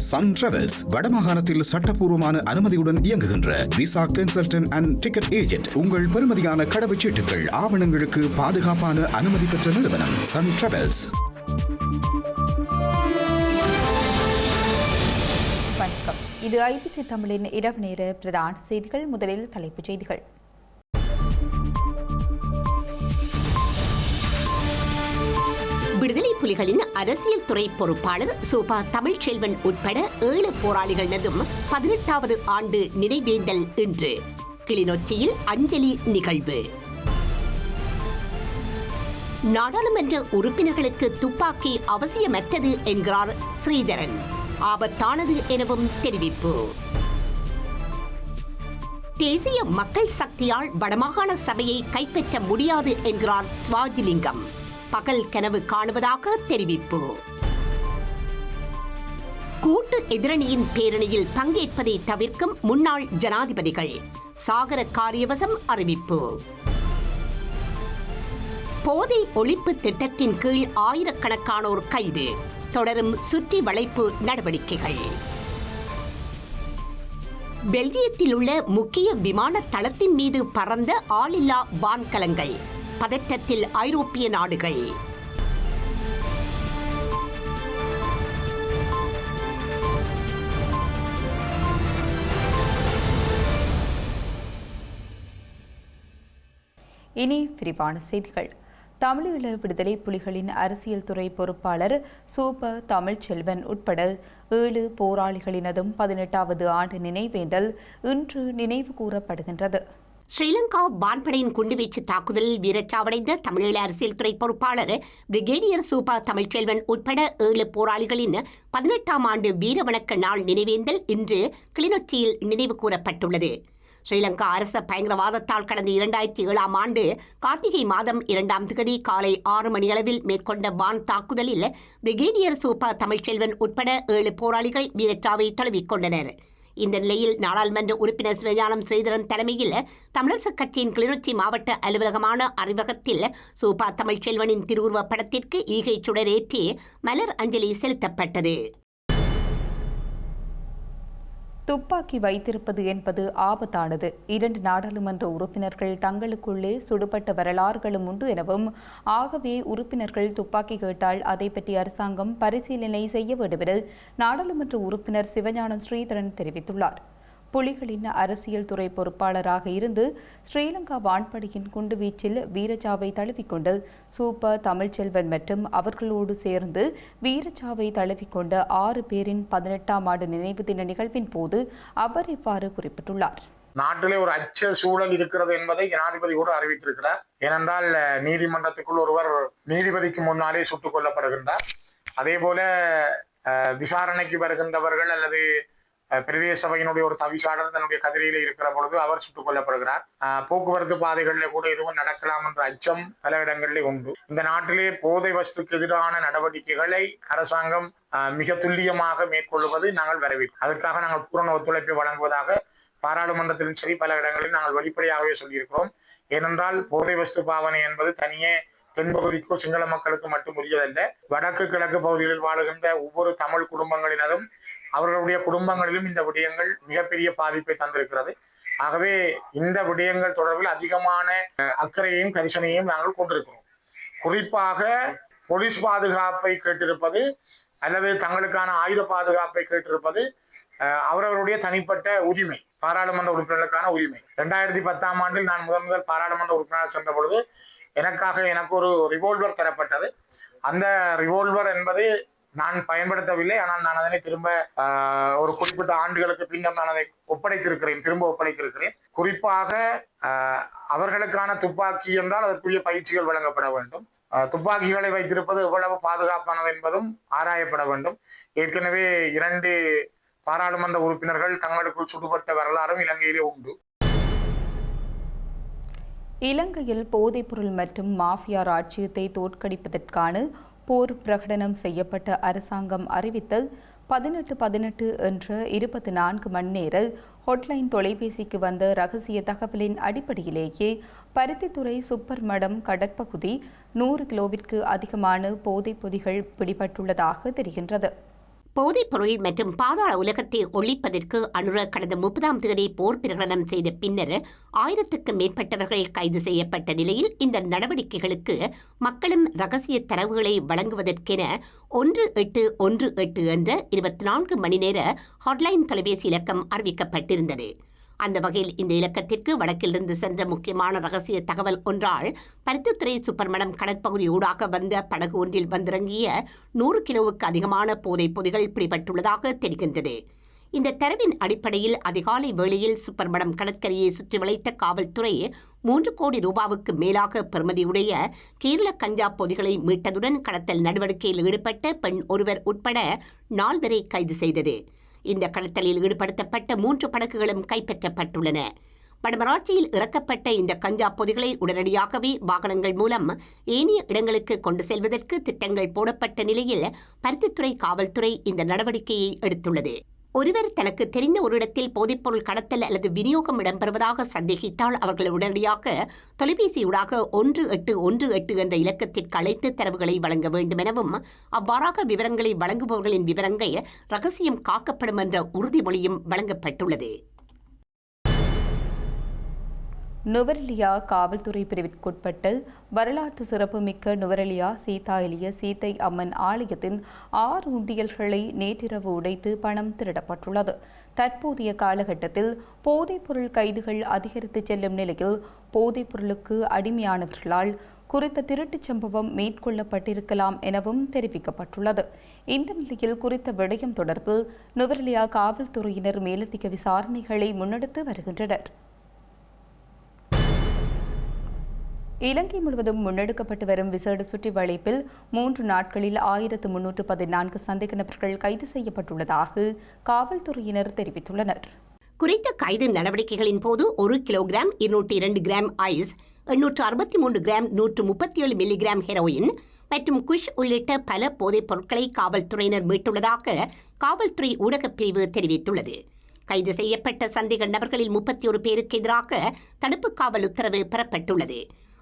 Sun travels வடமாகாணத்தில் சட்டப்பூர்வமான அனுமதியுடன் இயங்குகின்ற visa consultant and ticket agent. உங்கள் பெறுமதியான கடவுச்சீட்டுகள் ஆவணங்களுக்கு பாதுகாப்பான அனுமதி பெற்ற நிறுவனம் சன் டிராவல்ஸ். வணக்கம். இது ஐபிசி தமிழின் இரவு நேர பிரதான செய்திகள். முதலில் தலைப்புச் செய்திகள். விடுதலை புலிகளின் அரசியல் துறை பொறுப்பாளர் சோபா தமிழ்ச்செல்வன் உட்பட 7 போராளிகளதும் 18வது ஆண்டு நினைவேந்தல் இன்று கிளிநொச்சியில் அஞ்சலி நிகழ்வு. நாடாளுமன்ற உறுப்பினர்களுக்கு துப்பாக்கி அவசியமற்றது என்கிறார் ஸ்ரீதரன். ஆபத்தானது எனவும் தெரிவிப்பு. தேசிய மக்கள் சக்தியால் வடமாகாண சபையை கைப்பற்ற முடியாது என்கிறார் ஸ்வாதிலிங்கம். பகல் கனவு காணுவதாக தெரிவிப்பு. கூட்டு எதிரணியின் பேரணியில் பங்கேற்பதை தவிர்க்கும் முன்னாள் ஜனாதிபதிகள் சாகர காரியவசம் அறிவிப்பு. போதை ஒழிப்பு திட்டத்தின் கீழ் ஆயிரக்கணக்கானோர் கைது. தொடரும் சுற்றி வளைப்பு நடவடிக்கைகள். பெல்ஜியத்தில் உள்ள முக்கிய விமான தளத்தின் மீது பறந்த ஆளில்லா வான்கலங்கள். பதற்றத்தில் ஐரோப்பிய நாடுகள். இனி விரிவான செய்திகள். தமிழீழ விடுதலை புலிகளின் அரசியல் துறை பொறுப்பாளர் சோபா தமிழ்ச்செல்வன் உட்பட 7 போராளிகளினதும் 18வது ஆண்டு நினைவேந்தல் இன்று நினைவு கூறப்படுகின்றது. ஸ்ரீலங்கா வான்படையின் குண்டுவீச்சு தாக்குதலில் வீரச்சாவடைந்த தமிழீழ அரசியல் துறை பொறுப்பாளர் பிரிகேடியர் சோபா தமிழ்ச்செல்வன் உட்பட 7 போராளிகளின் 18ஆம் ஆண்டு வீரவணக்க நாள் நினைவேந்தல் இன்று கிளிநொச்சியில் நினைவு கூறப்பட்டுள்ளது. ஸ்ரீலங்கா அரச பயங்கரவாதத்தால் கடந்த 2007ஆம் ஆண்டு கார்த்திகை மாதம் 2ஆம் தேதி காலை 6 மணியளவில் மேற்கொண்ட வான் தாக்குதலில் பிரிகேடியர் சோபா தமிழ்ச்செல்வன் உட்பட 7 போராளிகள் வீரச்சாவை தழுவிக்கொண்டனர். இந்த நிலையில் நாடாளுமன்ற உறுப்பினர் சிவஞானம் ஸ்ரீதரன் தலைமையில் தமிழரசுக் கட்சியின் கிளிநொச்சி மாவட்ட அலுவலகமான அறிவகத்தில் சோபா தமிழ்ச்செல்வனின் திருவுருவப் படத்திற்கு ஈகை சுடரேற்றி மலர் அஞ்சலி செலுத்தப்பட்டது. துப்பாக்கி வைத்திருப்பது என்பது ஆபத்தானது. 2 நாடாளுமன்ற உறுப்பினர்கள் தங்களுக்குள்ளே சுடுபட்ட வரலாறுகளும் உண்டு எனவும், ஆகவே உறுப்பினர்கள் துப்பாக்கி கேட்டால் அதை பற்றி அரசாங்கம் பரிசீலனை செய்ய வேண்டும் என நாடாளுமன்ற உறுப்பினர் சிவஞானம் ஸ்ரீதரன் தெரிவித்துள்ளார். புலிகளின் அரசியல் துறை பொறுப்பாளராக இருந்து ஸ்ரீலங்கா வான்படையின் குண்டுவீச்சில் வீரச்சாவை தழுவிக்கொண்டு சோபா தமிழ்ச்செல்வன் மற்றும் அவர்களோடு சேர்ந்து வீரச்சாவை தழுவிக்கொண்ட 6 பேரின் 18ஆம் ஆண்டு நினைவு தின நிகழ்வின் போது அவர் இவ்வாறு குறிப்பிட்டுள்ளார். நாட்டிலே ஒரு அச்ச சூழல் இருக்கிறது என்பதை ஜனாதிபதி கூட அறிவித்திருக்கிறார். ஏனென்றால் நீதிமன்றத்துக்குள் ஒருவர் நீதிபதிக்கு முன்னாலே சுட்டுக் கொல்லப்படுகின்றார். அதே போல விசாரணைக்கு வருகின்றவர்கள் அல்லது பிரதேச சபையினுடைய ஒரு தவிசாளர் தன்னுடைய கதிரையில இருக்கிற பொழுது அவர் சுட்டுக் கொல்லப்படுகிறார். போக்குவரத்து பாதைகளில் கூட எதுவும் நடக்கலாம் என்ற அச்சம் பல இடங்களிலே உண்டு. இந்த நாட்டிலே போதை வஸ்துக்கு எதிரான நடவடிக்கைகளை அரசாங்கம் மிக துல்லியமாக மேற்கொள்வது நாங்கள் வரவேற்கிறோம். அதற்காக நாங்கள் பூரண ஒத்துழைப்பை வழங்குவதாக பாராளுமன்றத்திலும் சரி பல இடங்களில் நாங்கள் வெளிப்படையாகவே சொல்லியிருக்கிறோம். ஏனென்றால் போதை வஸ்து பாவனை என்பது தனியே தென்பகுதிக்கோ சிங்கள மக்களுக்கு மட்டும் உரியதல்ல. வடக்கு கிழக்கு பகுதிகளில் வாழுகின்ற ஒவ்வொரு தமிழ் குடும்பங்களினதும் அவர்களுடைய குடும்பங்களிலும் இந்த விடயங்கள் மிகப்பெரிய பாதிப்பை தந்திருக்கிறது. ஆகவே இந்த விடயங்கள் தொடர்பில் அதிகமான அக்கறையையும் கரிசனையும் நாங்கள் கொண்டிருக்கிறோம். குறிப்பாக போலீஸ் பாதுகாப்பை கேட்டிருப்பது அல்லது தங்களுக்கான ஆயுத பாதுகாப்பை கேட்டிருப்பது அவரவருடைய தனிப்பட்ட உரிமை, பாராளுமன்ற உறுப்பினர்களுக்கான உரிமை. 2010ஆம் ஆண்டில் நான் முதல் பாராளுமன்ற உறுப்பினர் சென்ற பொழுது எனக்கு ஒரு ரிவால்வர் தரப்பட்டது. அந்த ரிவால்வர் என்பது நான் பயன்படுத்தவில்லை. ஆனால் நான் அதனை திரும்ப ஒரு குறிப்பிட்ட ஆண்டுகளுக்கு பின்னர் நான் அதை திரும்ப ஒப்படைத்திருக்கிறேன். குறிப்பாக அவர்களுக்கான துப்பாக்கி என்றால் அதற்குரிய பயிற்சிகள் வழங்கப்பட வேண்டும். துப்பாக்கிகளை வைத்திருப்பது எவ்வளவு பாதுகாப்பானது என்பதும் ஆராயப்பட வேண்டும். ஏற்கனவே 2 பாராளுமன்ற உறுப்பினர்கள் தங்களுக்குள் சுடுபட்ட வரலாறும் இலங்கையிலே உண்டு. இலங்கையில் போதைப்பொருள் மற்றும் மாஃபியா ராஜ்யத்தை தோற்கடிப்பதற்கான போர் பிரகடனம் செய்யப்பட்ட அரசாங்கம் அறிவித்தல் 1818 என்ற 24 மணி நேர ஹொட்லைன் தொலைபேசிக்கு வந்த ரகசிய தகவலின் அடிப்படையிலேயே பருத்தித்துறை சுப்பர் மடம் கடற்பகுதி 100 கிலோவிற்கு அதிகமான போதைப் பொதிகள் பிடிபட்டுள்ளதாக தெரிகின்றது. போதைப்பொருள் மற்றும் பாதாள உலகத்தை ஒழிப்பதற்கு அனுர கடந்த 30ஆம் தேதி போர் பிரகடனம் செய்த பின்னர் 1000க்கும் மேற்பட்டவர்கள் கைது செய்யப்பட்ட நிலையில் இந்த நடவடிக்கைகளுக்கு மக்களும் ரகசிய தரவுகளை வழங்குவதற்கென 1818 என்ற 24 மணி நேர ஹாட்லைன் தொலைபேசி இலக்கம் அறிவிக்கப்பட்டிருந்தது. அந்த வகையில் இந்த இலக்கத்திற்கு வடக்கிலிருந்து சென்ற முக்கியமான ரகசிய தகவல் ஒன்றால் பருத்தித்துறை சுப்பர்மடம் கடற்பகுதி ஊடாக வந்த படகு ஒன்றில் வந்திறங்கிய 100 கிலோவுக்கு அதிகமான போதைப் பொதிகள் பிடிபட்டுள்ளதாக தெரிகின்றது. இந்த தரவின் அடிப்படையில் அதிகாலை வேளையில் சுப்பர்மடம் கடற்கரையை சுற்றி வளைத்த காவல்துறை 3 கோடி ரூபாவுக்கு மேலாக பெறுமதியுடைய கேரள கஞ்சா பொதிகளை மீட்டதுடன் கடத்தல் நடவடிக்கையில் ஈடுபட்ட பெண் ஒருவர் உட்பட 4 பேரை கைது செய்தது. இந்த கடத்தலில் ஈடுபடுத்தப்பட்ட 3 படகுகளும் கைப்பற்றப்பட்டுள்ளன. வடமராட்சியில் இறக்கப்பட்ட இந்த கஞ்சா பொதிகளை உடனடியாகவே வாகனங்கள் மூலம் ஏனைய இடங்களுக்கு கொண்டு செல்வதற்கு திட்டங்கள் போடப்பட்ட நிலையில் பருத்தித்துறை காவல்துறை இந்த நடவடிக்கையை எடுத்துள்ளது. ஒருவர் தனக்கு தெரிந்த ஒரு இடத்தில் போதைப்பொருள் கடத்தல் அல்லது விநியோகம் இடம்பெறுவதாக சந்தேகித்தால் அவர்கள் உடனடியாக தொலைபேசியூடாக 1818 என்ற இலக்கத்திற்கு அழைத்து தரவுகளை வழங்க வேண்டும் எனவும் அவ்வாறாக விவரங்களை வழங்குபவர்களின் விவரங்கள் ரகசியம் காக்கப்படும் என்ற உறுதிமொழியும் வழங்கப்பட்டுள்ளது. நுவரெலியா காவல்துறை பிரிவிற்குட்பட்ட வரலாற்று சிறப்புமிக்க நுவரெலியா சீதா எலிய சீத்தை அம்மன் ஆலயத்தின் 6 உண்டியல்களை நேற்றிரவு உடைத்து பணம் திருடப்பட்டுள்ளது. தற்போதைய காலகட்டத்தில் போதைப்பொருள் கைதுகள் அதிகரித்து செல்லும் நிலையில் போதைப்பொருளுக்கு அடிமையானவர்களால் குறித்த திருட்டுச் சம்பவம் மேற்கொள்ளப்பட்டிருக்கலாம் எனவும் தெரிவிக்கப்பட்டுள்ளது. இந்த நிலையில் குறித்த விடயம் தொடர்பில் நுவரெலியா காவல்துறையினர் மேலதிக விசாரணைகளை முன்னெடுத்து வருகின்றனர். இலங்கை முழுவதும் முன்னெடுக்கப்பட்டு வரும் விசேட சுற்றி வளைப்பில் 3 நாட்களில் 1314 சந்தேக நபர்கள் கைது செய்யப்பட்டுள்ளதாக காவல்துறையினர் தெரிவித்துள்ளனர். குறித்த கைது நடவடிக்கைகளின் போது 1 kilogram 202 gram ice, 863 gram 137 milligram heroin மற்றும் குஷ் உள்ளிட்ட பல போதைப் பொருட்களை காவல்துறையினர் மீட்டுள்ளதாக காவல்துறை ஊடகப் பிரிவு தெரிவித்துள்ளது. கைது செய்யப்பட்ட சந்தேக நபர்களில் 31 பேருக்கு எதிராக தடுப்பு காவல் உத்தரவு பெறப்பட்டுள்ளது.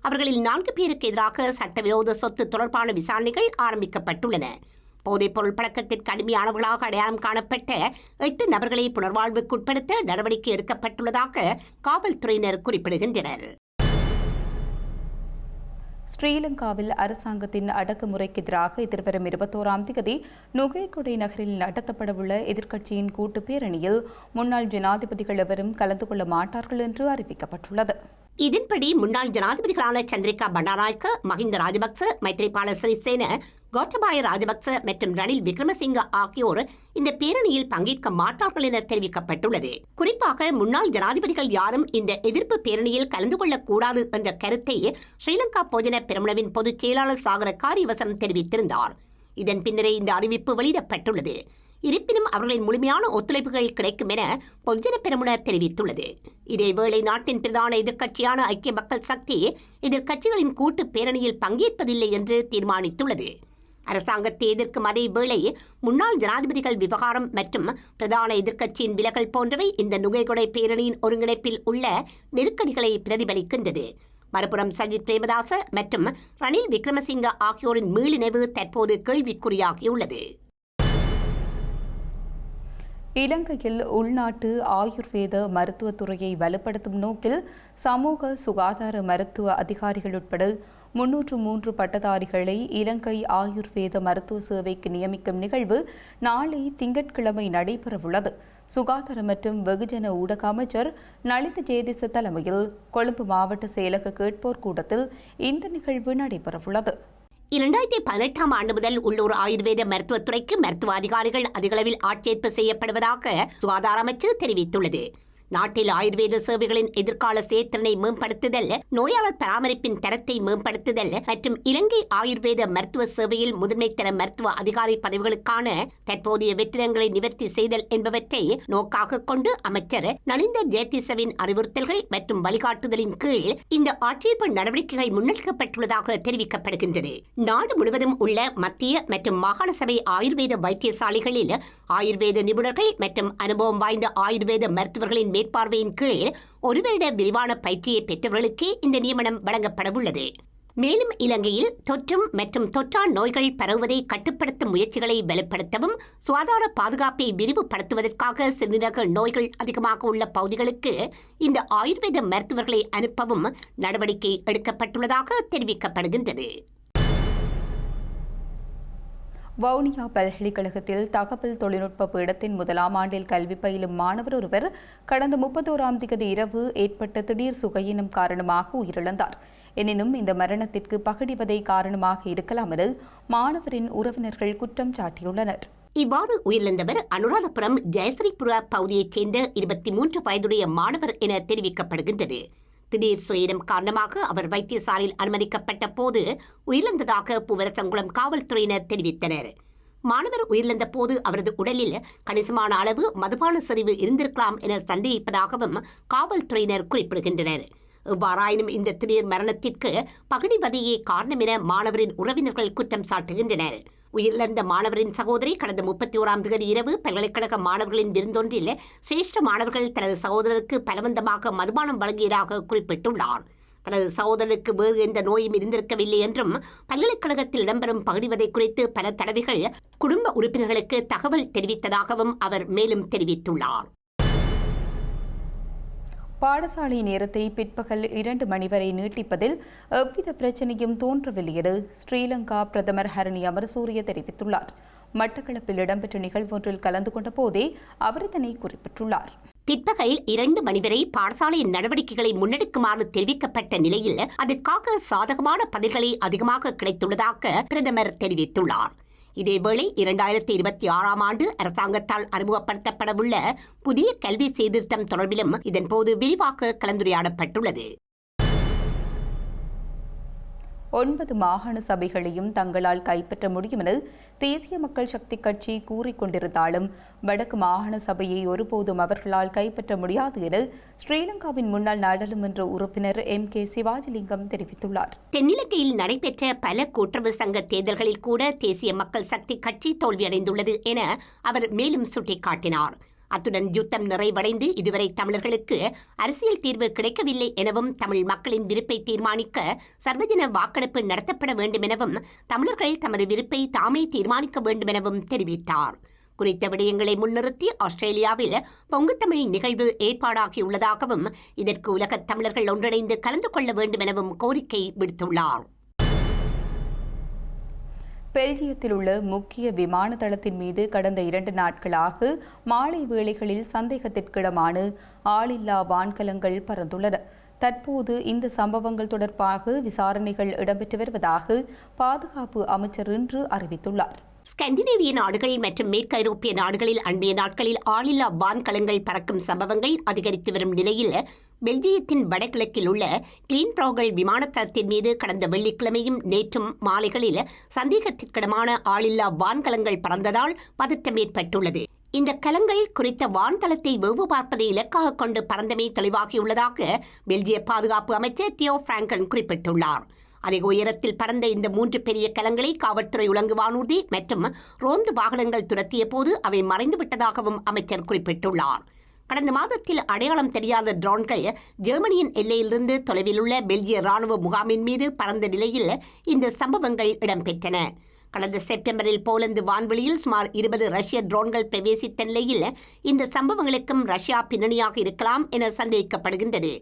அவர்களில் 4 பேருக்கு எதிராக சட்டவிரோத சொத்து தொடர்பான விசாரணைகள் ஆரம்பிக்கப்பட்டுள்ளன. போதைப்பொருள் பழக்கத்திற்கு அடிமையானவர்களாக அடையாளம் காணப்பட்ட 8 நபர்களை புனர்வாழ்வுக்குட்படுத்த நடவடிக்கை எடுக்கப்பட்டுள்ளதாக காவல்துறையினர் குறிப்பிடுகின்றனர். ஸ்ரீலங்காவில் அரசாங்கத்தின் அடக்குமுறைக்கு எதிராக எதிர்வரும் 21ஆம் தேதி நுகேகொடை நகரில் நடத்தப்படவுள்ள எதிர்க்கட்சியின் கூட்டு பேரணியில் முன்னாள் ஜனாதிபதிகள் எவரும் கலந்து கொள்ள மாட்டார்கள் என்று அறிவிக்கப்பட்டுள்ளது. இதன்படி முன்னாள் ஜனாதிபதிகளான சந்திரிகா பண்டாரநாயக்க, மஹிந்த ராஜபக்ச, மைத்ரிபால சிறிசேன, கோத்தபாய ராஜபக்ச மற்றும் ரணில் விக்ரமசிங்க ஆகியோர் இந்த பேரணியில் பங்கேற்க மாட்டார்கள் என தெரிவிக்கப்பட்டுள்ளது. குறிப்பாக முன்னாள் ஜனாதிபதிகள் யாரும் இந்த எதிர்ப்பு பேரணியில் கலந்து கொள்ளக்கூடாது என்ற கருத்தை ஸ்ரீலங்கா பொதுஜன பெரமுனவின் பொதுச் செயலாளர் சாகர காரியவசம் தெரிவித்திருந்தார். இதன் பின்னரே இந்த அறிவிப்பு வெளியிடப்பட்டுள்ளது. இருப்பினும் அவர்களின் முழுமையான ஒத்துழைப்புகள் கிடைக்கும் என பொதுஜன பெரமுன தெரிவித்துள்ளது. இதேவேளை நாட்டின் பிரதான எதிர்க்கட்சியான ஐக்கிய மக்கள் சக்தி எதிர்க்கட்சிகளின் கூட்டு பேரணியில் பங்கேற்பதில்லை என்று தீர்மானித்துள்ளது. அரசாங்கத்தை எதிர்க்கும் அதே வேளை முன்னாள் ஜனாதிபதிகள் விவகாரம் மற்றும் பிரதான எதிர்க்கட்சியின் விலகல் போன்றவை இந்த நுகேகொடை பேரணியின் ஒருங்கிணைப்பில் உள்ள நெருக்கடிகளை பிரதிபலிக்கின்றது. மறுபுறம் சஜித் பிரேமதாச மற்றும் ரணில் விக்ரமசிங்க ஆகியோரின் மீளிணைவு தற்போது கேள்விக்குறியாகியுள்ளது. இலங்கையில் உள்நாட்டு ஆயுர்வேத மருத்துவத்துறையை வலுப்படுத்தும் நோக்கில் சமூக சுகாதார மருத்துவ அதிகாரிகள் உட்பட 303 பட்டதாரிகளை இலங்கை ஆயுர்வேத மருத்துவ சேவைக்கு நியமிக்கும் நிகழ்வு நாளை திங்கட்கிழமை நடைபெறவுள்ளது. சுகாதார மற்றும் வெகுஜன ஊடக அமைச்சர் நளிந்த ஜேதிச தலைமையில் கொழும்பு மாவட்ட செயலக கேட்போர் கூட்டத்தில் இந்த நிகழ்வு நடைபெறவுள்ளது. 2018ஆம் ஆண்டு முதல் உள்ளூர் ஆயுர்வேத மருத்துவத்துறைக்கு மருத்துவ அதிகாரிகள் அதிகளவில் ஆட்சேர்ப்பு செய்யப்படுவதாக சுகாதார அமைச்சு தெரிவித்துள்ளது. நாட்டில் ஆயுர்வேத சேவைகளின் எதிர்கால செயற்திறனை மேம்படுத்துதல், நோயாளர் பராமரிப்பின் தரத்தை மேம்படுத்துதல் மற்றும் இலங்கை ஆயுர்வேத மருத்துவ சேவையில் முதன்மை தர மருத்துவ அதிகாரி பதவிகளுக்கான தற்போதைய வெற்றிடங்களை நிவர்த்தி செய்தல் என்பவற்றை நோக்காக கொண்டு அமைச்சர் நளிந்த ஜெயதிசவின் அறிவுறுத்தல்கள் மற்றும் வழிகாட்டுதலின் கீழ் இந்த ஆட்சேர்ப்பு நடவடிக்கைகள் முன்னெடுக்கப்பட்டுள்ளதாக தெரிவிக்கப்படுகின்றது. நாடு முழுவதும் உள்ள மத்திய மற்றும் மாகாண சபை ஆயுர்வேத வைத்தியசாலைகளில் ஆயுர்வேத நிபுணர்கள் மற்றும் அனுபவம் வாய்ந்த ஆயுர்வேத மருத்துவர்களின் மேற்பார்வையின் கீழ் 1 வருட விரிவான பயிற்சியை பெற்றவர்களுக்கே இந்த நியமனம் வழங்கப்படவுள்ளது. மேலும் இலங்கையில் தொற்றும் மற்றும் தொற்றா நோய்கள் பரவுவதை கட்டுப்படுத்தும் முயற்சிகளை வலுப்படுத்தவும் சுகாதார பாதுகாப்பை விரிவுபடுத்துவதற்காக சிறுநீரக நோய்கள் அதிகமாக உள்ள பகுதிகளுக்கு இந்த ஆயுர்வேத மருத்துவர்களை அனுப்பவும் நடவடிக்கை எடுக்கப்பட்டுள்ளதாக தெரிவிக்கப்படுகின்றது. வவுனியா பல்கலைக்கழகத்தில் தகவல் தொழில்நுட்ப பீடத்தின் முதலாம் ஆண்டில் கல்வி பயிலும் மாணவர் ஒருவர் கடந்த 31ஆம் தேதி இரவு ஏற்பட்ட திடீர் சுகையினம் காரணமாக உயிரிழந்தார். எனினும் இந்த மரணத்திற்கு பகடிவதை காரணமாக இருக்கலாம் என மாணவரின் உறவினர்கள் குற்றம் சாட்டியுள்ளனர். இவ்வாறு உயிரிழந்தவர் அனுராதபுரம் ஜெயஸ்ரீபுரா பகுதியைச் சேர்ந்த 23 வயதுடைய மாணவர் என தெரிவிக்கப்படுகின்றது. திடீர் சுயினம் காரணமாக அவர் வைத்தியசாலையில் அனுமதிக்கப்பட்ட போது உயிரிழந்ததாக பூவரசங்குளம் காவல்துறையினர் தெரிவித்தனர். மாணவர் உயிரிழந்த போது அவரது உடலில் கணிசமான அளவு மதுபான செறிவு இருந்திருக்கலாம் என சந்தேகிப்பதாகவும் காவல்துறையினர் குறிப்பிடுகின்றனர். எவ்வாறாயினும் இந்த திடீர் மரணத்திற்கு பகடிவதையே காரணம் என மாணவரின் உறவினர்கள் குற்றம் சாட்டுகின்றனர். உயிரிழந்த மாணவரின் சகோதரி கடந்த 31ஆம் தேதி இரவு பல்கலைக்கழக மாணவர்களின் விருந்தொன்றில் சிரேஷ்ட மாணவர்கள் தனது சகோதரருக்கு பலவந்தமாக மதுபானம் வழங்கியதாக குறிப்பிட்டுள்ளார். தனது சகோதரருக்கு வேறு எந்த நோயும் இருந்திருக்கவில்லை என்றும் பல்கலைக்கழகத்தில் இடம்பெறும் பகடிவதை குறித்து பல தடவைகள் குடும்ப உறுப்பினர்களுக்கு தகவல் தெரிவித்ததாகவும் அவர் மேலும் தெரிவித்துள்ளார். பாடசாலை நேரத்தை பிற்பகல் 2 மணி வரை நீட்டிப்பதில் எவ்வித பிரச்சனையும் தோன்றவில்லை என ஸ்ரீலங்கா பிரதமர் ஹரணி அமரசூரிய தெரிவித்துள்ளார். மட்டக்களப்பில் இடம்பெற்ற நிகழ்வொன்றில் கலந்து கொண்ட போதே அவர் இதனை குறிப்பிட்டுள்ளார். பிற்பகல் 2 மணி வரை பாடசாலையின் நடவடிக்கைகளை முன்னெடுக்குமாறு தெரிவிக்கப்பட்ட நிலையில் அதற்காக சாதகமான பதில்களை அதிகமாக கிடைத்துள்ளதாக பிரதமர் தெரிவித்துள்ளார். இதேவேளை 2026ஆம் ஆண்டு அரசாங்கத்தால் அறிமுகப்படுத்தப்படவுள்ள புதிய கல்வி சீர்திருத்தம் தொடர்பிலும் இதன்போது விரிவாக கலந்துரையாடப்பட்டுள்ளது. 9 மாகாண சபைகளையும் தங்களால் கைப்பற்ற முடியும் என தேசிய மக்கள் சக்தி கட்சி கூறிக்கொண்டிருந்தாலும் வடக்கு மாகாண சபையை ஒருபோதும் அவர்களால் கைப்பற்ற முடியாது என ஸ்ரீலங்காவின் முன்னாள் நாடாளுமன்ற உறுப்பினர் MK சிவாஜிலிங்கம் தெரிவித்துள்ளார். தென்னிலங்கையில் நடைபெற்ற பல கூட்டுறவு சங்க தேர்தல்களில் கூட தேசிய மக்கள் சக்தி கட்சி தோல்வியடைந்துள்ளது என அவர் மேலும் சுட்டிக்காட்டினார். அத்துடன் யுத்தம் நிறைவடைந்து இதுவரை தமிழர்களுக்கு அரசியல் தீர்வு கிடைக்கவில்லை எனவும் தமிழ் மக்களின் விருப்பை தீர்மானிக்க சர்வஜன வாக்கெடுப்பு நடத்தப்பட வேண்டும் எனவும் தமிழர்கள் தமது விருப்பை தாமே தீர்மானிக்க வேண்டும் எனவும் தெரிவித்தார். குறித்த விடயங்களை முன்னிறுத்தி ஆஸ்திரேலியாவில் பொங்குத்தமிழ் நிகழ்வு ஏற்பாடாகியுள்ளதாகவும் இதற்கு உலகத் தமிழர்கள் ஒன்றிணைந்து கலந்து கொள்ள வேண்டும் எனவும் கோரிக்கை விடுத்துள்ளார். பெல்ஜியத்தில் உள்ள முக்கிய விமான தளத்தின் மீது கடந்த 2 நாட்களாக மாலை வேளைகளில் சந்தேகத்திற்கிடமான ஆளில்லா வான்கலங்கள் பறந்துள்ளன. தற்போது இந்த சம்பவங்கள் தொடர்பாக விசாரணைகள் இடம்பெற்று வருவதாக பாதுகாப்பு அமைச்சர் இன்று அறிவித்துள்ளார். ஸ்கண்டினேவிய நாடுகள் மற்றும் மேற்கு ஐரோப்பிய நாடுகளில் அண்மைய நாட்களில் ஆளில்லா வான்கலங்கள் பறக்கும் சம்பவங்கள் அதிகரித்து வரும் நிலையில் பெல்ஜியத்தின் வடகிழக்கில் உள்ள கிளீன்ப்ராகல் விமானத்தளத்தின் மீது கடந்த வெள்ளிக்கிழமையும் நேற்றும் மாலைகளில் சந்தேகத்திற்கிடமான ஆளில்லா வான்கலங்கள் பறந்ததால் பதற்றம் ஏற்பட்டுள்ளது. இந்த கலங்கள் குறித்த வான்தளத்தை வெவ்வு பார்ப்பதை இலக்காக கொண்டு பறந்தமை தெளிவாகியுள்ளதாக பெல்ஜிய பாதுகாப்பு அமைச்சர் தியோ பிராங்கன் குறிப்பிட்டுள்ளார். அதிக உயரத்தில் பறந்த இந்த 3 பெரிய கலங்களை காவல்துறை உலங்கு வானூர்தி மற்றும் ரோந்து வாகனங்கள் துரத்திய போது அவை மறைந்துவிட்டதாகவும் அமைச்சர் குறிப்பிட்டுள்ளார். கடந்த மாதத்தில் அடையாளம் தெரியாத ட்ரோன்கள் ஜெர்மனியின் எல்லையிலிருந்து தொலைவில் உள்ள பெல்ஜிய ராணுவ முகாமின் மீது பறந்த நிலையில் இந்த சம்பவங்கள் இடம்பெற்றன. கடந்த செப்டம்பரில் போலந்து வான்வெளியில் சுமார் 20 ரஷ்ய ட்ரோன்கள் பிரவேசித்த நிலையில் இந்த சம்பவங்களுக்கும் ரஷ்யா பின்னணியாக இருக்கலாம் என சந்தேகிக்கப்படுகின்றது.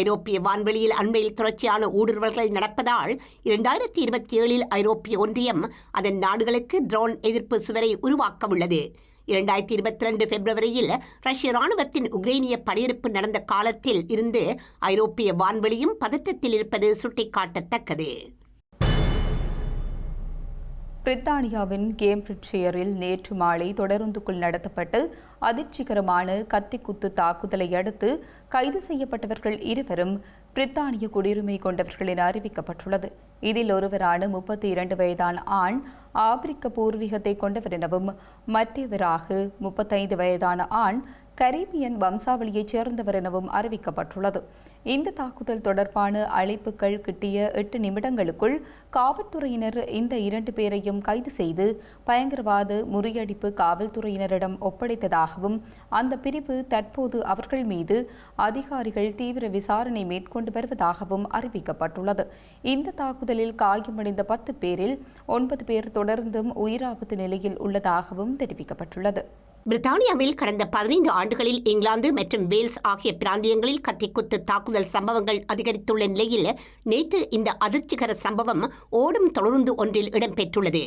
ஐரோப்பிய வான்வெளியில் அண்மையில் தொடர்ச்சியான ஊடுருவல்கள் நடப்பதால் 2027 ஐரோப்பிய ஒன்றியம் அதன் நாடுகளுக்கு ட்ரோன் எதிர்ப்பு சுவரை உருவாக்க உள்ளது. 2022 பிப்ரவரியில் ரஷ்ய ராணுவத்தின் உக்ரைனிய படையெடுப்பு நடந்த காலத்தில் இருந்து ஐரோப்பிய வான்வெளியும் பதற்றத்தில் இருப்பது சுட்டிக்காட்டத்தக்கது. பிரித்தானியாவின் கேம்பிரிட்ஜ்ஷயரில் நேற்று மாலை தொடருந்துக்குள் நடத்தப்பட்டு அதிர்ச்சிகரமான கத்திக்குத்து தாக்குதலை அடுத்து கைது செய்யப்பட்டவர்கள் 2 பிரித்தானிய குடியுரிமை கொண்டவர்கள் என அறிவிக்கப்பட்டுள்ளது. இதில் ஒருவரான 32 வயதான ஆண் ஆப்பிரிக்க பூர்வீகத்தை கொண்டவர் எனவும் மற்றவராக 35 வயதான ஆண் கரீபியன் வம்சாவளியைச் சேர்ந்தவர் எனவும் அறிவிக்கப்பட்டுள்ளது. இந்த தாக்குதல் தொடர்பான அழைப்புகள் கிட்டிய 8 நிமிடங்களுக்குள் காவல்துறையினர் இந்த 2 பேரையும் கைது செய்து பயங்கரவாத முறியடிப்பு காவல்துறையினரிடம் ஒப்படைத்ததாகவும் அந்த பிரிவு தற்போது அவர்கள் மீது அதிகாரிகள் தீவிர விசாரணை மேற்கொண்டு வருவதாகவும் அறிவிக்கப்பட்டுள்ளது. இந்த தாக்குதலில் காயமடைந்த 10 பேரில் 9 பேர் தொடர்ந்தும் உயிராபத்து நிலையில் உள்ளதாகவும் தெரிவிக்கப்பட்டுள்ளது. பிரித்தானியாவில் கடந்த 15 ஆண்டுகளில் இங்கிலாந்து மற்றும் வேல்ஸ் ஆகிய பிராந்தியங்களில் கத்திக்குத்து தாக்குதல் சம்பவங்கள் அதிகரித்துள்ள நிலையில் நேற்று இந்த அதிர்ச்சிகர சம்பவம் ஓடும் தொடருந்து ஒன்றில் இடம்பெற்றுள்ளது.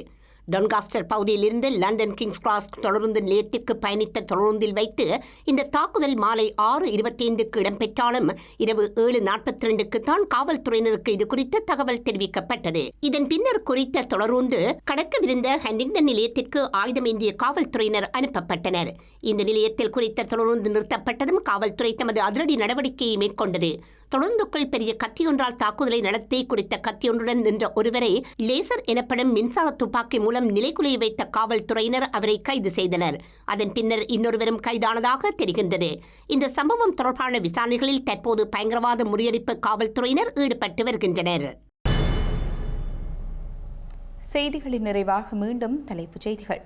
டொன்காஸ்டர் பகுதியிலிருந்து லண்டன் கிங்ஸ் கிராஸ் தொடருந்து நிலையத்திற்கு பயணித்த தொடருந்தில் வைத்து இந்த தாக்குதல் மாலை 6:25க்கு இடம்பெற்றாலும் இரவு 7:42க்கு தான் காவல்துறையினருக்கு இது குறித்த தகவல் தெரிவிக்கப்பட்டது. இதன் பின்னர் குறித்த தொடருந்து கடக்கவிருந்த ஹண்டிங்டன் நிலையத்திற்கு ஆயுதமேந்திய காவல்துறையினர் அனுப்பப்பட்டனர். இந்த நிலையத்தில் குறித்த தொடருந்து நிறுத்தப்பட்டதும் காவல்துறை தமது அதிரடி நடவடிக்கையை மேற்கொண்டது. தொடர்ந்துக்குள் பெரிய கத்தியொன்றால் தாக்குதலை நடத்தி குறித்த கத்தியொன்றுடன் நின்ற ஒருவரை லேசர் எனப்படும் மின்சார துப்பாக்கி மூலம் நிலைகுலைய வைத்த காவல்துறையினர் அவரை கைது செய்தனர். அதன் பின்னர் இன்னொருவரும் கைதானதாக தெரிகின்றது. இந்த சம்பவம் தொடர்பான விசாரணைகளில் தற்போது பயங்கரவாத முறியடிப்பு காவல்துறையினர் ஈடுபட்டு வருகின்றனர். செய்திகளின் நிறைவாக மீண்டும் தலைப்புச் செய்திகள்.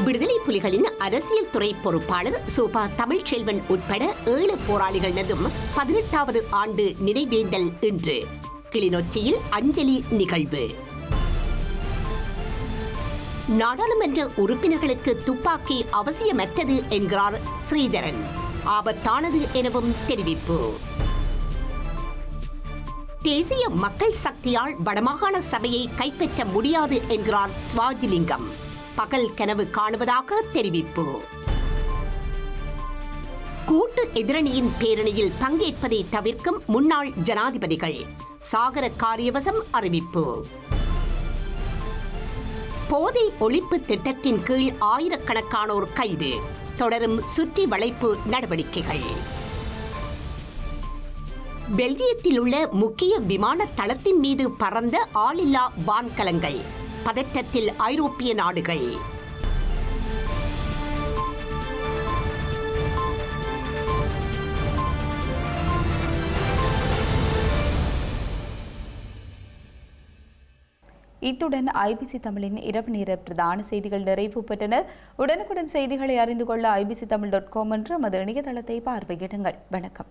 விடுதலை புலிகளின் அரசியல் துறை பொறுப்பாளர் சூபா தமிழ்ச்செல்வன் உட்பட 7 போராளிகளினதும் 18வது ஆண்டு நினைவேந்தல் இன்று கிளிநொச்சியில் அஞ்சலி நிகழ்வு. நாடாளுமன்ற உறுப்பினர்களுக்கு துப்பாக்கி அவசியமற்றது என்கிறார் ஸ்ரீதரன். ஆபத்தானது எனவும் தெரிவிப்பு. தேசிய மக்கள் சக்தியால் வடமாகாண சபையை கைப்பற்ற முடியாது என்கிறார் ஸ்வாஜிலிங்கம். பகல் கனவு காணுவதாக தெரிவிப்பு. கூட்டு எதிரணியின் பேரணியில் பங்கேற்பதை தவிர்க்கும் முன்னாள் ஜனாதிபதிகள் சாகர காரியவசம் அறிவிப்பு. போதை ஒழிப்பு திட்டத்தின் கீழ் ஆயிரக்கணக்கானோர் கைது. தொடரும் சுற்றி வளைப்பு நடவடிக்கைகள். பெல்ஜியத்தில் உள்ள முக்கிய விமான தளத்தின் மீது பறந்த ஆளில்லா வான்கலங்கள். பதற்றத்தில் ஐரோப்பிய நாடுகள். இத்துடன் ஐபிசி தமிழின் இரவு நேர பிரதான செய்திகள் நிறைவு பெற்றன. உடனுக்குடன் செய்திகளை அறிந்து கொள்ள ibctamil.com என்ற நமது இணையதளத்தை பார்வையிடுங்கள். வணக்கம்.